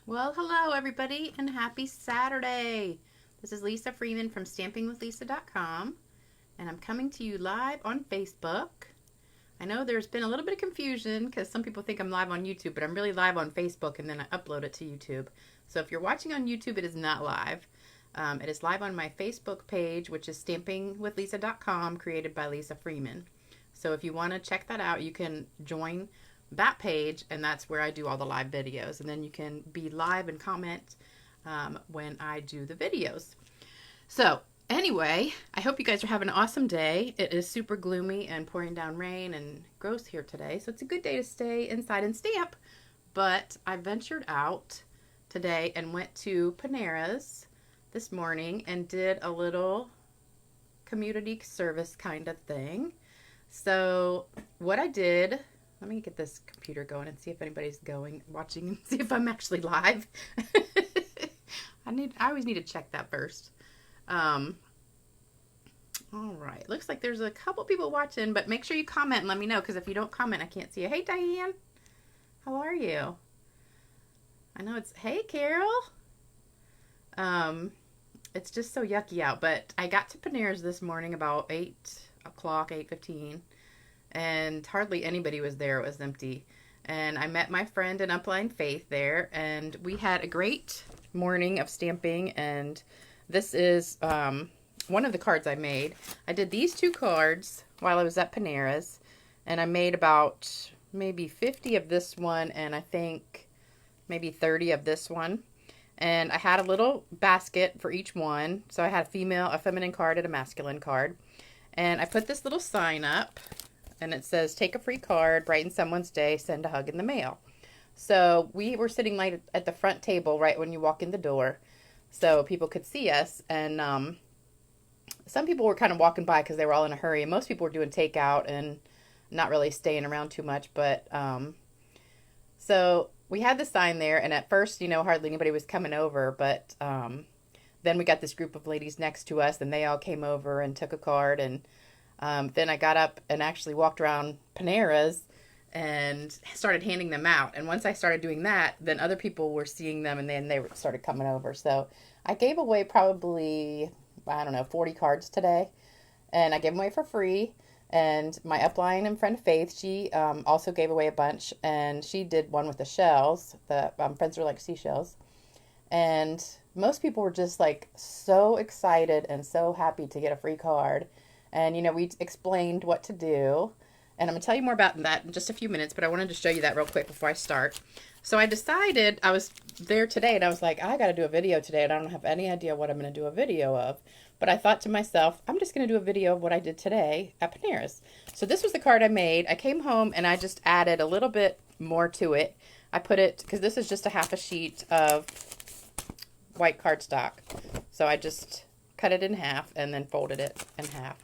Well, hello everybody and happy Saturday. This is Lisa Freeman from stampingwithlisa.com and I'm coming to you live on Facebook. I know there's been a little bit of confusion because some people think I'm live on YouTube, but I'm really live on Facebook and then I upload it to YouTube. So if you're watching on YouTube, it is not live. It is live on my Facebook page, which is stampingwithlisa.com, created by Lisa Freeman. So if you want to check that out, you can join that page, and that's where I do all the live videos. And then you can be live and comment when I do the videos. So anyway, I hope you guys are having an awesome day. It is super gloomy and pouring down rain and gross here today, so it's a good day to stay inside and stamp. But I ventured out today and went to Panera's this morning and did a little community service kind of thing. So what I did, let me get this computer going and see if anybody's watching and see if I'm actually live. I always need to check that first. All right, looks like there's a couple people watching, but make sure you comment and let me know, because if you don't comment, I can't see you. Hey, Diane, how are you? I know hey, Carol. It's just so yucky out, but I got to Panera's this morning about 8 o'clock, 8:15, and hardly anybody was there. It was empty. And I met my friend in Upline Faith there, and we had a great morning of stamping. And this is one of the cards I made. I did these two cards while I was at Panera's, and I made about maybe 50 of this one, and I think maybe 30 of this one. And I had a little basket for each one. So I had a feminine card, and a masculine card. And I put this little sign up, and it says, "Take a free card, brighten someone's day, send a hug in the mail." So we were sitting right at the front table, right when you walk in the door, so people could see us. And some people were kind of walking by because they were all in a hurry. And most people were doing takeout and not really staying around too much. But so we had the sign there, and at first, hardly anybody was coming over. But then we got this group of ladies next to us, and they all came over and took a card. And then I got up and actually walked around Panera's and started handing them out. And once I started doing that, then other people were seeing them, and then they started coming over. So I gave away probably, 40 cards today. And I gave them away for free. And my upline and friend Faith, she also gave away a bunch. And she did one with the shells. The friends are like seashells. And most people were just like so excited and so happy to get a free card. And, we explained what to do. And I'm going to tell you more about that in just a few minutes, but I wanted to show you that real quick before I start. So I decided, I was there today, and I was like, I got to do a video today, and I don't have any idea what I'm going to do a video of. But I thought to myself, I'm just going to do a video of what I did today at Panera's. So this was the card I made. I came home, and I just added a little bit more to it. I put it, because this is just a half a sheet of white cardstock. So I just cut it in half and then folded it in half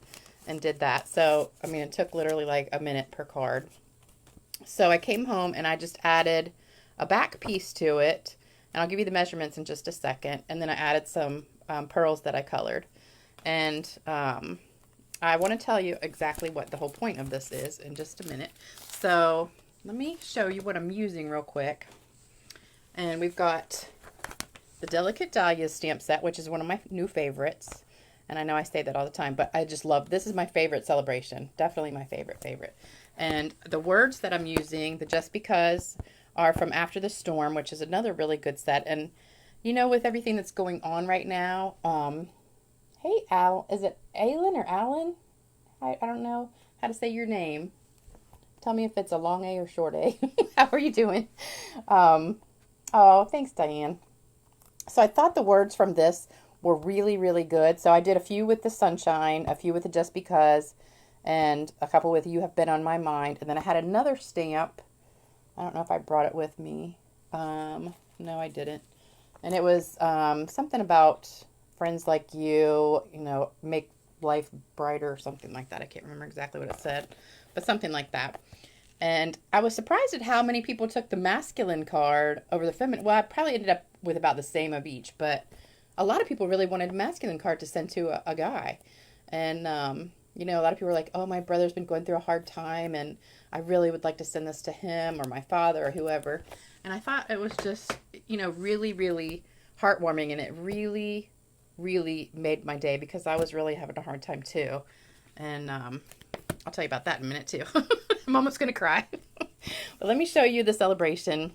and did that. So, it took literally like a minute per card. So I came home and I just added a back piece to it, and I'll give you the measurements in just a second. And then I added some pearls that I colored. And I want to tell you exactly what the whole point of this is in just a minute. So let me show you what I'm using real quick. And we've got the Delicate Dahlias stamp set, which is one of my new favorites. And I know I say that all the time, but I just love, this is my favorite celebration. Definitely my favorite. And the words that I'm using, the Just Because, are from After the Storm, which is another really good set. And, with everything that's going on right now, hey, Al, is it Alan or Alan? I don't know how to say your name. Tell me if it's a long A or short A. How are you doing? Oh, thanks, Diane. So I thought the words from this were really, really good. So I did a few with the sunshine, a few with the Just Because, and a couple with You Have Been on My Mind. And then I had another stamp. I don't know if I brought it with me. No, I didn't. And it was something about friends like you, make life brighter or something like that. I can't remember exactly what it said, but something like that. And I was surprised at how many people took the masculine card over the feminine. Well, I probably ended up with about the same of each, but a lot of people really wanted a masculine card to send to a guy. And, a lot of people were like, oh, my brother's been going through a hard time, and I really would like to send this to him or my father or whoever. And I thought it was just, really, really heartwarming, and it really, really made my day because I was really having a hard time too. And I'll tell you about that in a minute too. I'm almost going to cry. But let me show you the celebration.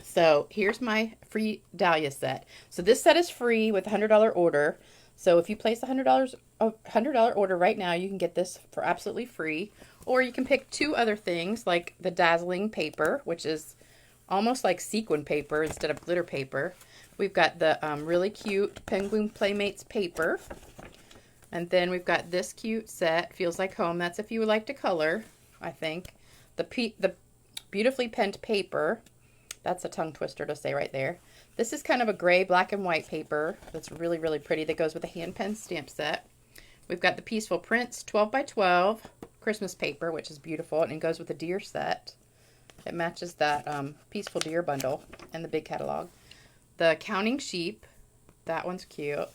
So here's my free dahlia set. So this set is free with a $100 order. So if you place a $100 order right now, you can get this for absolutely free. Or you can pick two other things like the dazzling paper, which is almost like sequin paper instead of glitter paper. We've got the really cute Penguin Playmates paper. And then we've got this cute set, Feels Like Home. That's if you would like to color, I think. The beautifully penned paper. That's a tongue twister to say right there. This is kind of a gray, black, and white paper that's really, really pretty that goes with a hand pen stamp set. We've got the Peaceful Prints 12 by 12 Christmas paper, which is beautiful, and it goes with the deer set. It matches that Peaceful Deer bundle in the big catalog. The Counting Sheep, that one's cute.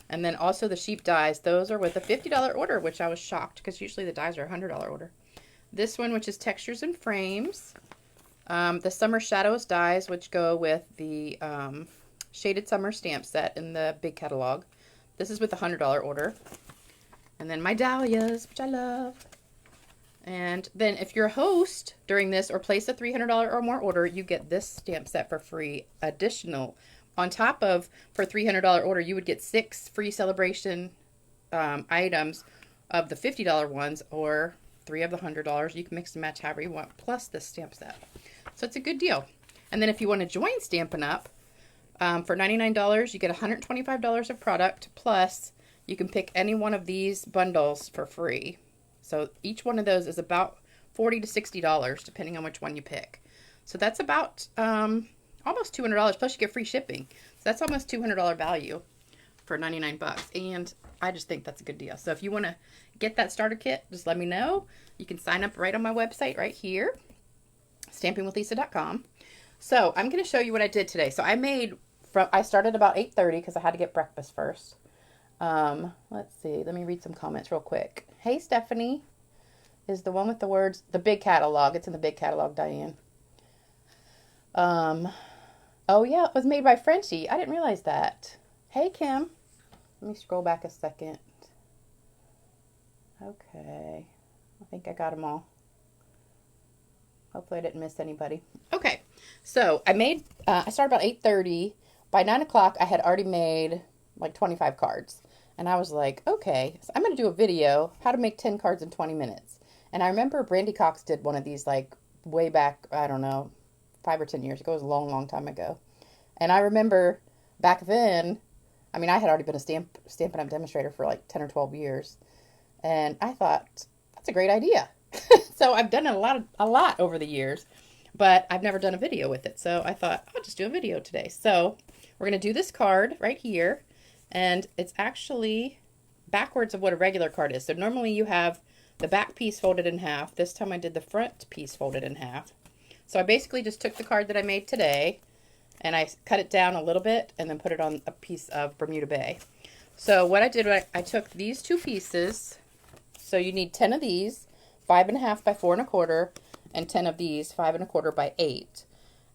And then also the sheep dies. Those are with a $50 order, which I was shocked because usually the dies are a $100 order. This one, which is Textures and Frames. The Summer Shadows dies, which go with the Shaded Summer stamp set in the big catalog. This is with a $100 order. And then my dahlias, which I love. And then if you're a host during this or place a $300 or more order, you get this stamp set for free additional. On top of, for a $300 order, you would get 6 free celebration items of the $50 ones or 3 of the $100. You can mix and match however you want, plus this stamp set. So it's a good deal. And then if you want to join Stampin' Up, for $99, you get $125 of product, plus you can pick any one of these bundles for free. So each one of those is about $40 to $60, depending on which one you pick. So that's about almost $200, plus you get free shipping. So that's almost $200 value for 99 bucks. And I just think that's a good deal. So if you want to get that starter kit, just let me know. You can sign up right on my website right here, stampingwithlisa.com. So I'm going to show you what I did today. So I started about 8:30 because I had to get breakfast first. Let's see. Let me read some comments real quick. Hey, Stephanie is the one with the words, the big catalog. It's in the big catalog, Diane. Oh yeah, it was made by Frenchie. I didn't realize that. Hey, Kim. Let me scroll back a second. Okay. I think I got them all. Hopefully I didn't miss anybody. Okay. So I started about 8:30. By 9 o'clock, I had already made like 25 cards. And I was like, okay, so I'm going to do a video, how to make 10 cards in 20 minutes. And I remember Brandy Cox did one of these like way back, I don't know, 5 or 10 years ago. It was a long, long time ago. And I remember back then, I mean, I had already been a Stampin' Up! Demonstrator for like 10 or 12 years. And I thought, that's a great idea. So I've done a lot over the years, but I've never done a video with it. So I thought, I'll just do a video today. So we're going to do this card right here. And it's actually backwards of what a regular card is. So normally you have the back piece folded in half. This time I did the front piece folded in half. So I basically just took the card that I made today and I cut it down a little bit and then put it on a piece of Bermuda Bay. So what I did, I took these two pieces. So you need 10 of these, 5.5 by 4.25, and 10 of these, 5.25 by 8.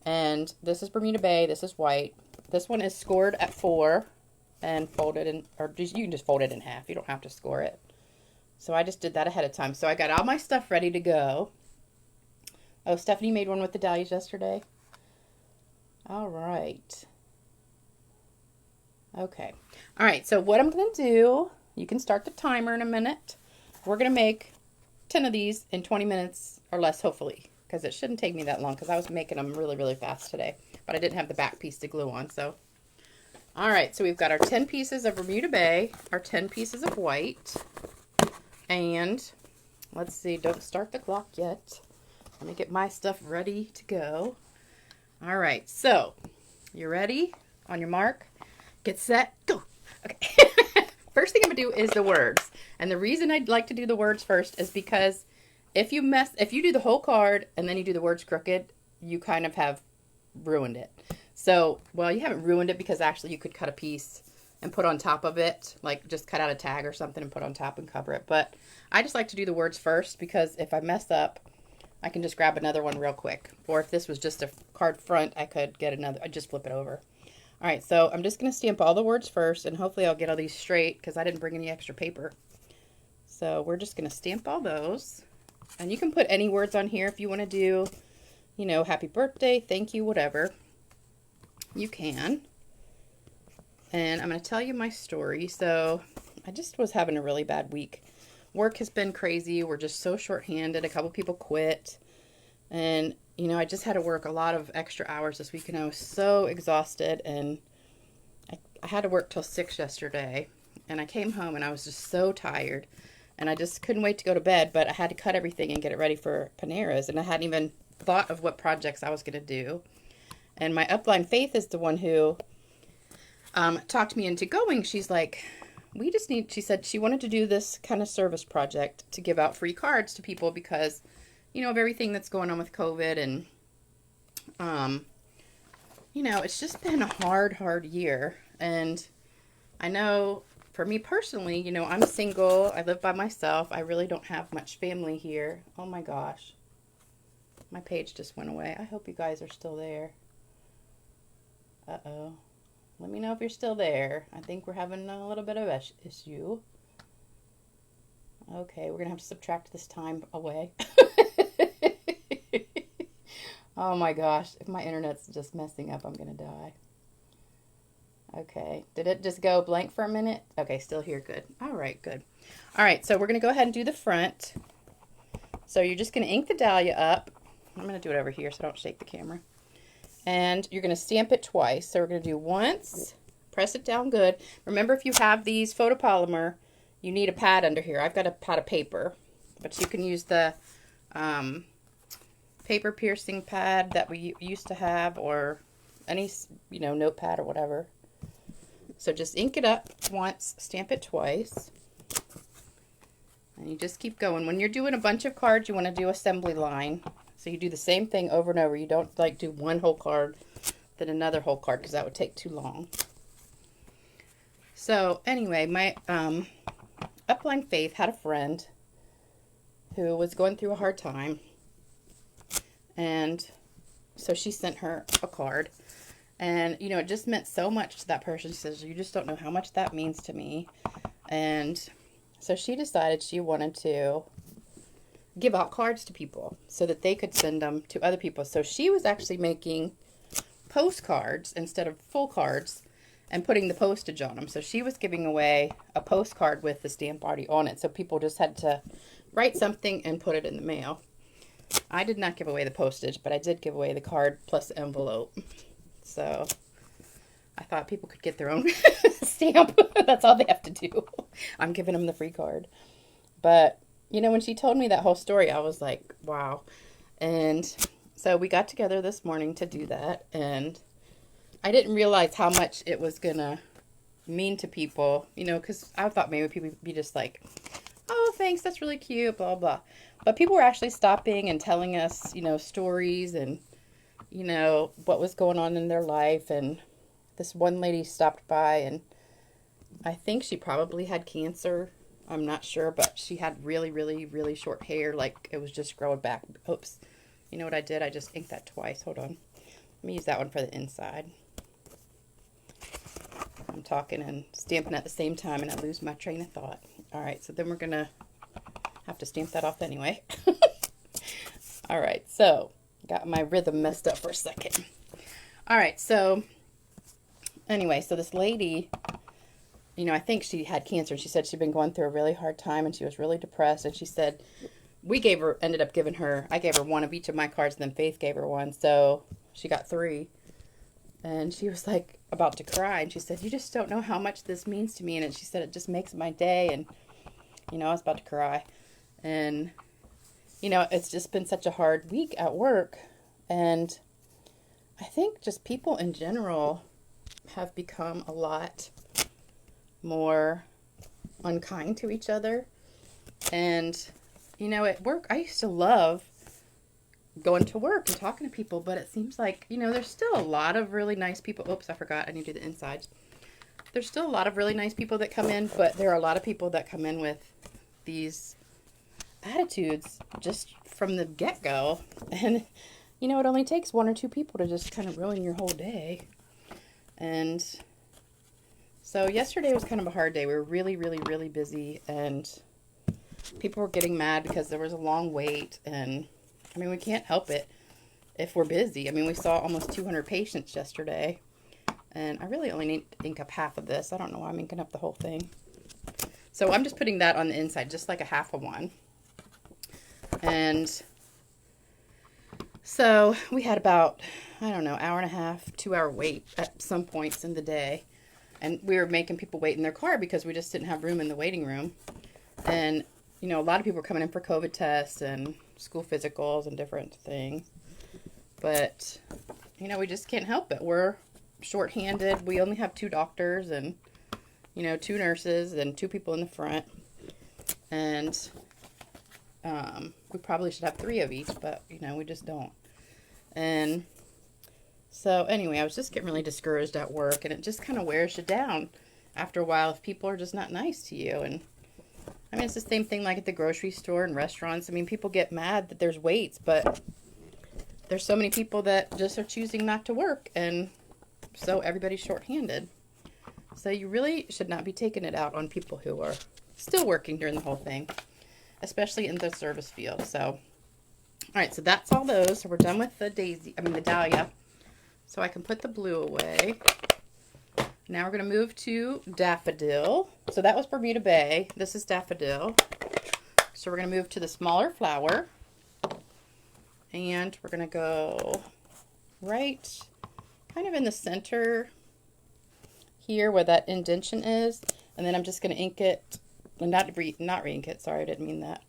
And this is Bermuda Bay, this is white. This one is scored at 4 and folded in, or just, you can just fold it in half. You don't have to score it. So I just did that ahead of time. So I got all my stuff ready to go. Oh, Stephanie made one with the dahlias yesterday. All right. Okay. All right. So what I'm going to do, you can start the timer in a minute. We're going to make 10 of these in 20 minutes or less, hopefully, because it shouldn't take me that long because I was making them really, really fast today. But I didn't have the back piece to glue on, so. All right. So we've got our 10 pieces of Bermuda Bay, our 10 pieces of white, and let's see, don't start the clock yet. Let me get my stuff ready to go. All right, so you ready? On your mark, get set, go. Okay. First thing I'm gonna do is the words. And the reason I'd like to do the words first is because if you do the whole card and then you do the words crooked, you kind of have ruined it. So, well, you haven't ruined it because actually you could cut a piece and put on top of it, like just cut out a tag or something and put on top and cover it. But I just like to do the words first because if I mess up, I can just grab another one real quick. Or if this was just a card front, I could get another. I'd just flip it over. All right, so I'm just going to stamp all the words first, and hopefully I'll get all these straight because I didn't bring any extra paper. So we're just going to stamp all those. And you can put any words on here if you want to do, you know, happy birthday, thank you, whatever. You can. And I'm going to tell you my story. So I just was having a really bad week. Work has been crazy. We're just so short-handed. A couple people quit. And, you know, I just had to work a lot of extra hours this week, and I was so exhausted. And I had to work till 6 yesterday. And I came home, and I was just so tired. And I just couldn't wait to go to bed, but I had to cut everything and get it ready for Panera's. And I hadn't even thought of what projects I was going to do. And my upline Faith is the one who talked me into going. She's like, she said she wanted to do this kind of service project to give out free cards to people because, you know, of everything that's going on with COVID. And, you know, it's just been a hard year. And I know for me personally, you know, I'm single. I live by myself. I really don't have much family here. Oh my gosh. My page just went away. I hope you guys are still there. Uh-oh. Let me know if you're still there. I think we're having a little bit of an issue. Okay, we're going to have to subtract this time away. Oh my gosh. If my internet's just messing up, I'm going to die. Okay. Did it just go blank for a minute? Okay, still here. Good. All right, good. All right, so we're going to go ahead and do the front. So you're just going to ink the dahlia up. I'm going to do it over here so I don't shake the camera. And you're going to stamp it twice. So we're going to do once, press it down good. Remember, if you have these photopolymer, you need a pad under here. I've got a pad of paper, but you can use the paper piercing pad that we used to have, or any, you know, notepad or whatever. So just ink it up once, stamp it twice, and you just keep going. When you're doing a bunch of cards, you want to do assembly line. So you do the same thing over and over. You don't like do one whole card, then another whole card, because that would take too long. So anyway, my upline Faith had a friend who was going through a hard time. And so she sent her a card. And, you know, it just meant so much to that person. She says, you just don't know how much that means to me. And so she decided she wanted to give out cards to people so that they could send them to other people. So she was actually making postcards instead of full cards and putting the postage on them. So she was giving away a postcard with the stamp already on it. So people just had to write something and put it in the mail. I did not give away the postage, but I did give away the card plus the envelope. So I thought people could get their own stamp. That's all they have to do. I'm giving them the free card. But, you know, when she told me that whole story, I was like, wow. And so we got together this morning to do that. And I didn't realize how much it was going to mean to people, you know, because I thought maybe people would be just like, oh, thanks, that's really cute, blah, blah. But people were actually stopping and telling us, you know, stories and, you know, what was going on in their life. And this one lady stopped by, and I think she probably had cancer. I'm not sure, but she had really short hair, like it was just growing back. Oops. You know what I did? I just inked that twice. Hold on. Let me use that one for the inside. I'm talking and stamping at the same time, and I lose my train of thought. All right, so then we're going to have to stamp that off anyway. All right, so got my rhythm messed up for a second. All right, so anyway, so this lady, you know, I think she had cancer. She said she'd been going through a really hard time, and she was really depressed. And she said, I gave her one of each of my cards, and then Faith gave her one. So she got 3. And she was like about to cry. And she said, you just don't know how much this means to me. And she said, it just makes my day. And, you know, I was about to cry. And, you know, it's just been such a hard week at work. And I think just people in general have become a lot more unkind to each other. And, you know, at work, I used to love going to work and talking to people, but it seems like, you know, there's still a lot of really nice people. Oops, I forgot. I need to do the insides. There's still a lot of really nice people that come in, but there are a lot of people that come in with these attitudes just from the get-go. And, you know, it only takes one or two people to just kind of ruin your whole day. And so yesterday was kind of a hard day. We were really, really, really busy, and people were getting mad because there was a long wait. And, I mean, we can't help it if we're busy. I mean, we saw almost 200 patients yesterday. And I really only need to ink up half of this. I don't know why I'm inking up the whole thing. So I'm just putting that on the inside, just like a half of one. And so we had about, I don't know, hour and a half, 2-hour wait at some points in the day. And we were making people wait in their car because we just didn't have room in the waiting room. And, you know, a lot of people were coming in for COVID tests and school physicals and different things. But, you know, we just can't help it. We're short-handed. We only have 2 doctors and, you know, 2 nurses and 2 people in the front. And we probably should have 3 of each, but, you know, we just don't. And so anyway, I was just getting really discouraged at work, and it just kind of wears you down after a while if people are just not nice to you. And I mean, it's the same thing like at the grocery store and restaurants. I mean, people get mad that there's waits, but there's so many people that just are choosing not to work, and so everybody's short-handed. So you really should not be taking it out on people who are still working during the whole thing, especially in the service field. So, all right, so that's all those. So we're done with the dahlia. So I can put the blue away. Now we're going to move to daffodil. So that was Bermuda Bay. This is daffodil. So we're going to move to the smaller flower. And we're going to go right kind of in the center here where that indentation is. And then I'm just going to ink it. Not re-ink it. Sorry, I didn't mean that.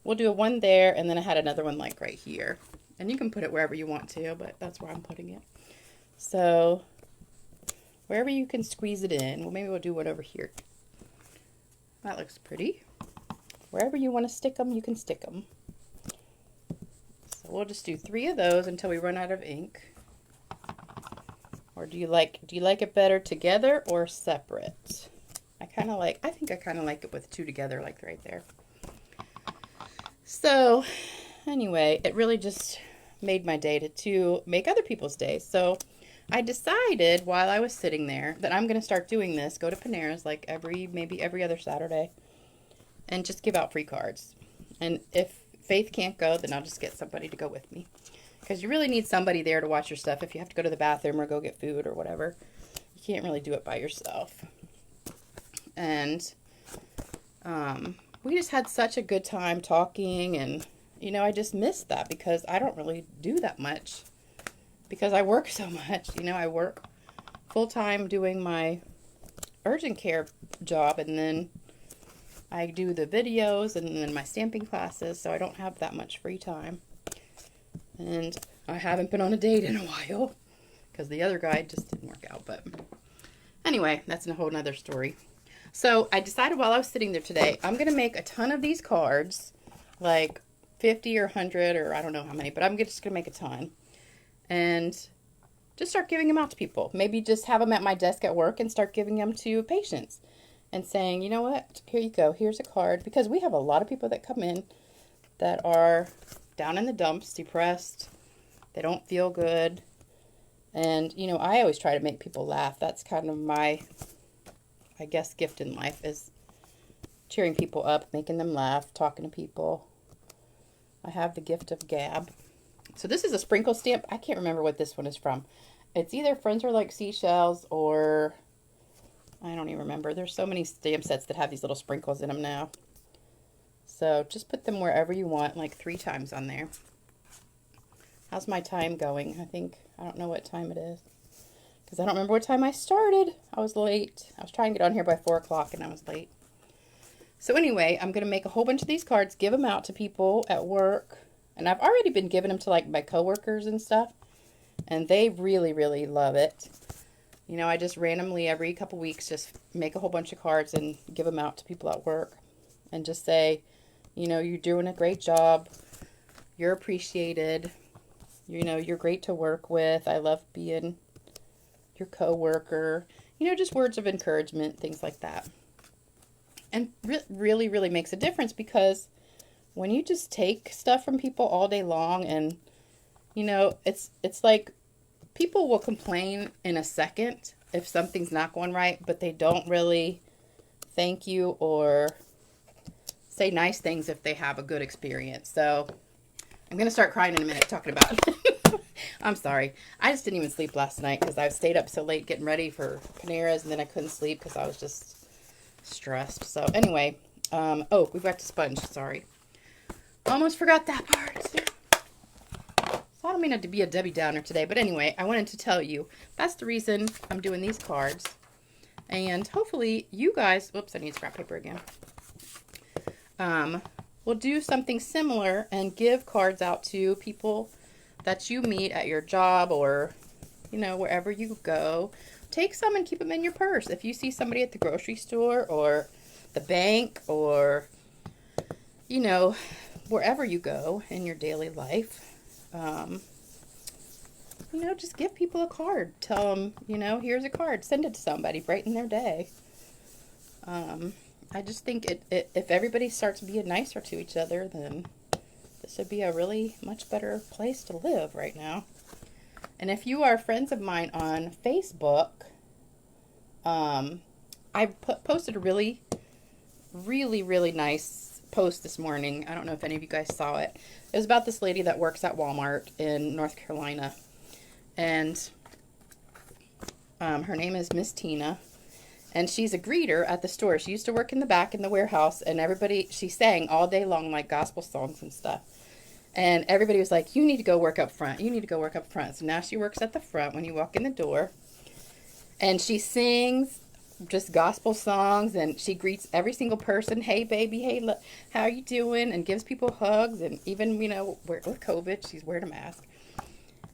We'll do a one there, and then I had another one like right here. And you can put it wherever you want to, but that's where I'm putting it. So wherever you can squeeze it in. Well, maybe we'll do one over here. That looks pretty. Wherever you want to stick them, you can stick them. So we'll just do 3 of those until we run out of ink. Or do you like it better together or separate? I think I kind of like it with 2 together, like right there. So anyway, it really just made my day to make other people's days. So I decided while I was sitting there that I'm going to start doing this, go to Panera's like maybe every other Saturday, and just give out free cards. And if Faith can't go, then I'll just get somebody to go with me. Because you really need somebody there to watch your stuff if you have to go to the bathroom or go get food or whatever. You can't really do it by yourself. And we just had such a good time talking, and, you know, I just missed that because I don't really do that much because I work so much. You know, I work full-time doing my urgent care job, and then I do the videos and then my stamping classes, so I don't have that much free time. And I haven't been on a date in a while because the other guy just didn't work out. But anyway, that's a whole nother story. So I decided while I was sitting there today, I'm going to make a ton of these cards, like 50 or 100 or I don't know how many, but I'm just going to make a ton. And just start giving them out to people. Maybe just have them at my desk at work and start giving them to patients. And saying, you know what, here you go, here's a card. Because we have a lot of people that come in that are down in the dumps, depressed, they don't feel good. And, you know, I always try to make people laugh. That's kind of my, I guess, gift in life is cheering people up, making them laugh, talking to people. I have the gift of gab. So this is a sprinkle stamp. I can't remember what this one is from. It's either Friends Are Like Seashells or I don't even remember. There's so many stamp sets that have these little sprinkles in them now. So just put them wherever you want, like 3 times on there. How's my time going? I don't know what time it is. Because I don't remember what time I started. I was late. I was trying to get on here by 4 o'clock and I was late. So anyway, I'm going to make a whole bunch of these cards, give them out to people at work. And I've already been giving them to like my coworkers and stuff. And they really, really love it. You know, I just randomly every couple weeks just make a whole bunch of cards and give them out to people at work. And just say, you know, you're doing a great job. You're appreciated. You know, you're great to work with. I love being your coworker. You know, just words of encouragement, things like that. And really, really makes a difference because when you just take stuff from people all day long, and you know, it's like people will complain in a second if something's not going right, but they don't really thank you or say nice things if they have a good experience. So I'm going to start crying in a minute talking about it. I'm sorry. I just didn't even sleep last night because I stayed up so late getting ready for Panera's, and then I couldn't sleep because I was just stressed. So anyway, oh, we've got the sponge. Sorry. Almost forgot that part. So I don't mean it to be a Debbie Downer today, but anyway, I wanted to tell you that's the reason I'm doing these cards. And hopefully you guys, whoops, I need scrap paper again. Will do something similar and give cards out to people that you meet at your job or, you know, wherever you go. Take some and keep them in your purse. If you see somebody at the grocery store or the bank or, you know, wherever you go in your daily life, you know, just give people a card. Tell them, you know, here's a card. Send it to somebody, brighten their day. I just think if everybody starts being nicer to each other, then this would be a really much better place to live right now. And if you are friends of mine on Facebook, I posted a really nice post this morning. I don't know if any of you guys saw it. It was about this lady that works at Walmart in North Carolina. And her name is Miss Tina. And she's a greeter at the store. She used to work in the back in the warehouse, and she sang all day long like gospel songs and stuff. And everybody was like, you need to go work up front. You need to go work up front. So now she works at the front when you walk in the door. And she sings just gospel songs, and she greets every single person. Hey, baby. Hey, look, how are you doing? And gives people hugs. And even, you know, with COVID, she's wearing a mask.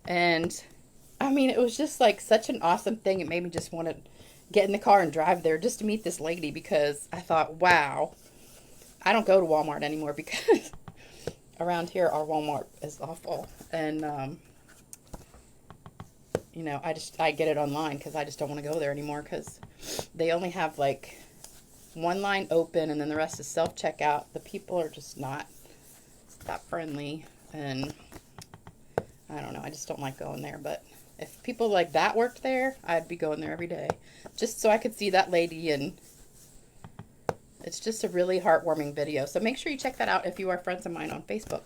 And, I mean, it was just like such an awesome thing. It made me just want to get in the car and drive there just to meet this lady, because I thought, wow, I don't go to Walmart anymore because around here our Walmart is awful. And, you know, I get it online because I just don't want to go there anymore because they only have like one line open and then the rest is self-checkout. The people are just not that friendly, and I don't know, I just don't like going there. But if people like that worked there, I'd be going there every day just so I could see that lady, and it's just a really heartwarming video. So make sure you check that out if you are friends of mine on Facebook.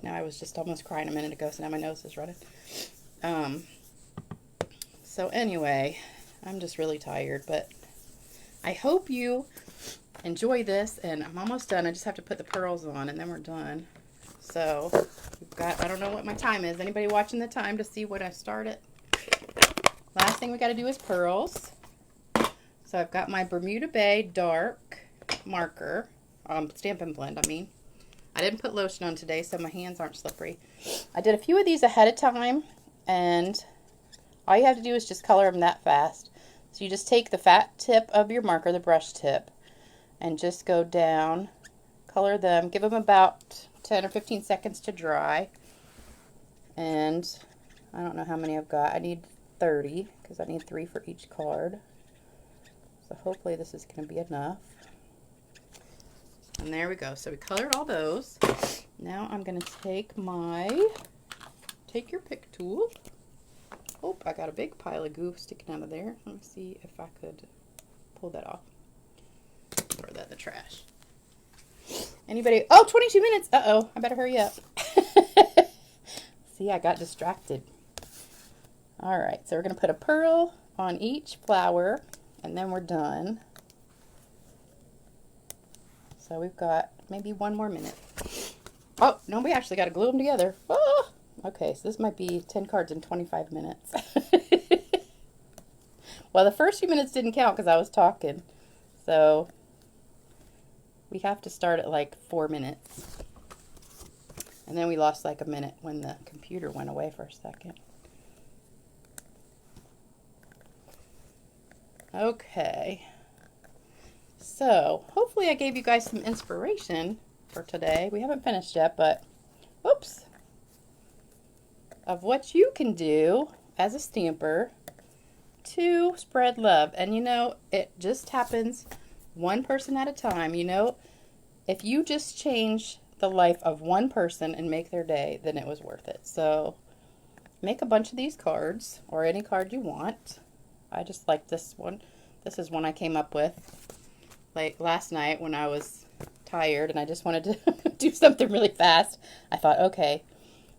Now I was just almost crying a minute ago, so now my nose is running. So anyway, I'm just really tired, but I hope you enjoy this, and I'm almost done. I just have to put the pearls on and then we're done. So we've got, I don't know what my time is. Anybody watching the time to see when I started? Last thing we got to do is pearls. So I've got my Bermuda Bay dark marker, Stampin' Blend, I mean. I didn't put lotion on today, so my hands aren't slippery. I did a few of these ahead of time, and all you have to do is just color them that fast. So you just take the fat tip of your marker, the brush tip, and just go down, color them, give them about 10 or 15 seconds to dry. And I don't know how many I've got. I need 30 because I need 3 for each card. So hopefully this is going to be enough. And there we go. So we colored all those. Now I'm going to take your pick tool. Oh, I got a big pile of goo sticking out of there. Let me see if I could pull that off. Throw that in the trash. Anybody? Oh, 22 minutes. Uh-oh. I better hurry up. See, I got distracted. All right, so we're going to put a pearl on each flower, and then we're done. So we've got maybe 1 more minute. Oh, no, we actually got to glue them together. Oh, okay, so this might be 10 cards in 25 minutes. Well, the first few minutes didn't count because I was talking. So we have to start at like 4 minutes. And then we lost like a minute when the computer went away for a second. Okay. So, hopefully I gave you guys some inspiration for today. We haven't finished yet, but, oops, of what you can do as a stamper to spread love. And you know, it just happens one person at a time. You know, if you just change the life of one person and make their day, then it was worth it. So make a bunch of these cards, or any card you want. I just like this one. This is one I came up with like last night when I was tired and I just wanted to do something really fast. I thought, okay,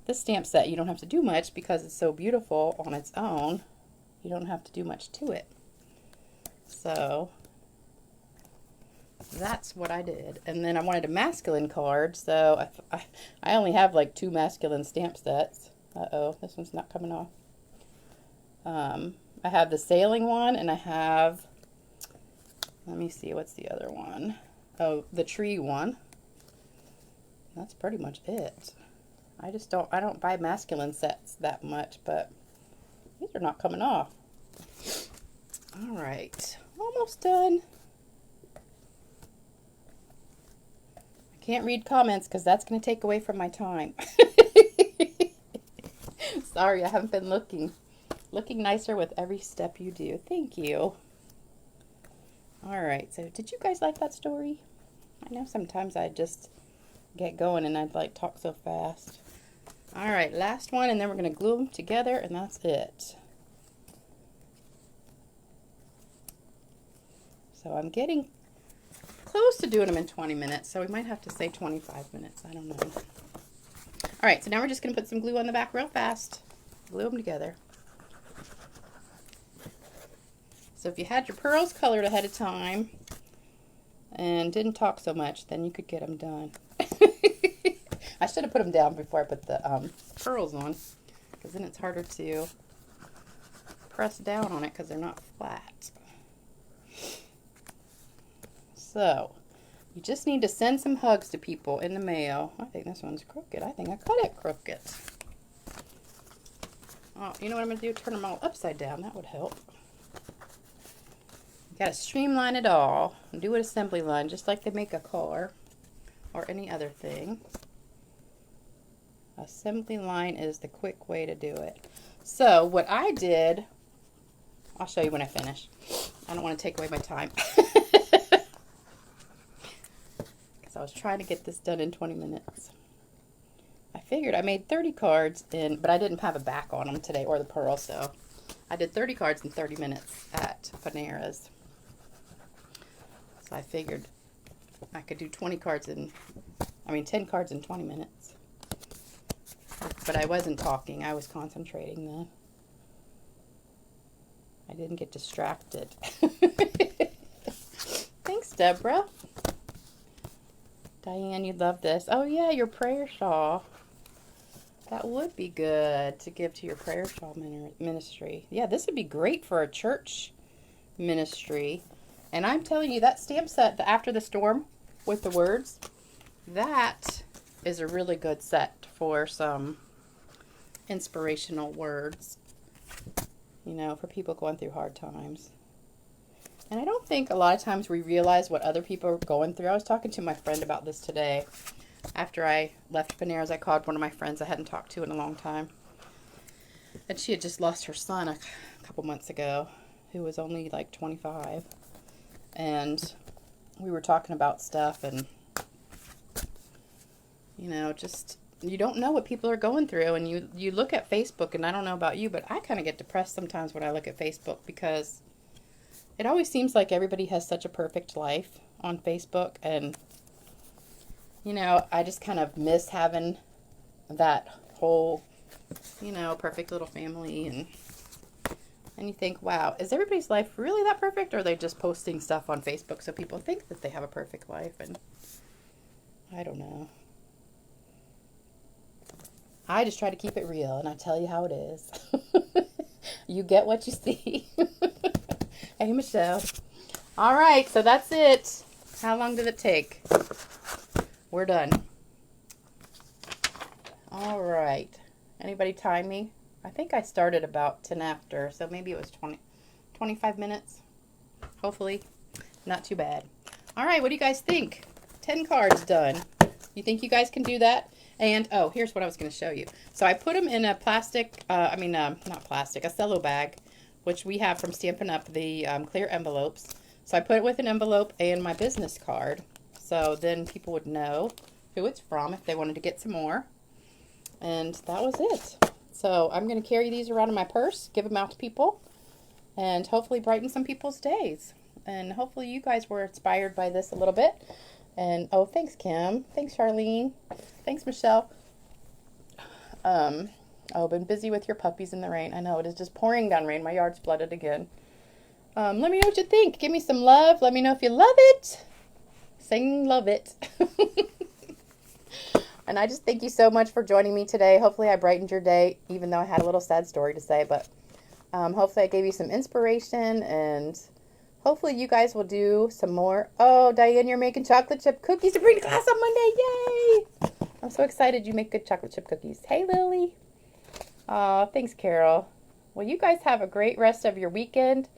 this stamp set, you don't have to do much because it's so beautiful on its own. You don't have to do much to it. So that's what I did. And then I wanted a masculine card, so I only have like 2 masculine stamp sets. Uh-oh, this one's not coming off. I have the sailing one, and I have, let me see, what's the other one? Oh, the tree one. That's pretty much it. I don't buy masculine sets that much, but these are not coming off. All right, almost done. I can't read comments because that's going to take away from my time. Sorry, I haven't been looking nicer with every step you do. Thank you. All right, so did you guys like that story? I know sometimes I just get going and I'd like talk so fast. All right, last one, and then we're going to glue them together, and that's it. So I'm getting close to doing them in 20 minutes, so we might have to say 25 minutes. I don't know. All right, so now we're just going to put some glue on the back real fast. Glue them together. So if you had your pearls colored ahead of time and didn't talk so much, then you could get them done. I should have put them down before I put the pearls on, because then it's harder to press down on it because they're not flat. So you just need to send some hugs to people in the mail. I think this one's crooked. I think I cut it crooked. Oh, you know what I'm going to do? Turn them all upside down. That would help. You got to streamline it all and do an assembly line just like they make a car or any other thing. Assembly line is the quick way to do it. So what I did, I'll show you when I finish. I don't want to take away my time. Because I was trying to get this done in 20 minutes. I figured I made 30 cards but I didn't have a back on them today or the pearl, so I did 30 cards in 30 minutes at Panera's. So I figured I could do 10 cards in 20 minutes. But I wasn't talking, I was concentrating then. I didn't get distracted. Thanks, Deborah. Diane, you'd love this. Oh yeah, your prayer shawl. That would be good to give to your prayer shawl ministry. Yeah, this would be great for a church ministry. And I'm telling you, that stamp set, the After the Storm with the words, that is a really good set for some inspirational words, you know, for people going through hard times. And I don't think a lot of times we realize what other people are going through. I was talking to my friend about this today. After I left Panera's, I called one of my friends I hadn't talked to in a long time. And she had just lost her son a couple months ago, who was only like 25. And we were talking about stuff, and, you know, just, you don't know what people are going through. And you look at Facebook, and I don't know about you, but I kind of get depressed sometimes when I look at Facebook, because it always seems like everybody has such a perfect life on Facebook. And, you know, I just kind of miss having that whole, you know, perfect little family. And you think, wow, is everybody's life really that perfect? Or are they just posting stuff on Facebook so people think that they have a perfect life? And I don't know. I just try to keep it real, and I tell you how it is. You get what you see. Hey, Michelle. All right, so that's it. How long did it take? We're done. All right. Anybody time me? I think I started about 10 after, so maybe it was 25 minutes. Hopefully. Not too bad. All right, what do you guys think? 10 cards done. You think you guys can do that? And, oh, here's what I was going to show you. So I put them in a plastic, not plastic, a cello bag, which we have from Stampin' Up, the clear envelopes. So I put it with an envelope and my business card. So then people would know who it's from if they wanted to get some more. And that was it. So I'm going to carry these around in my purse, give them out to people, and hopefully brighten some people's days. And hopefully you guys were inspired by this a little bit. And oh, thanks Kim. Thanks Charlene. Thanks Michelle. Been busy with your puppies in the rain. I know it is just pouring down rain. My yard's flooded again. Let me know what you think. Give me some love. Let me know if you love it. Sing love it. And I just thank you so much for joining me today. Hopefully I brightened your day, even though I had a little sad story to say. But hopefully I gave you some inspiration, and hopefully you guys will do some more. Oh, Diane, you're making chocolate chip cookies to bring to class on Monday. Yay! I'm so excited you make good chocolate chip cookies. Hey, Lily. Thanks, Carol. Well, you guys have a great rest of your weekend.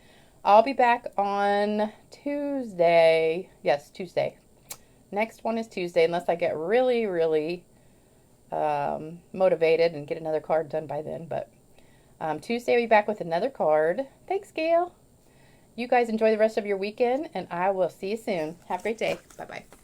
I'll be back on Tuesday. Yes, Tuesday. Next one is Tuesday, unless I get really, really motivated and get another card done by then. But Tuesday, I'll be back with another card. Thanks, Gail. You guys enjoy the rest of your weekend, and I will see you soon. Have a great day. Bye-bye.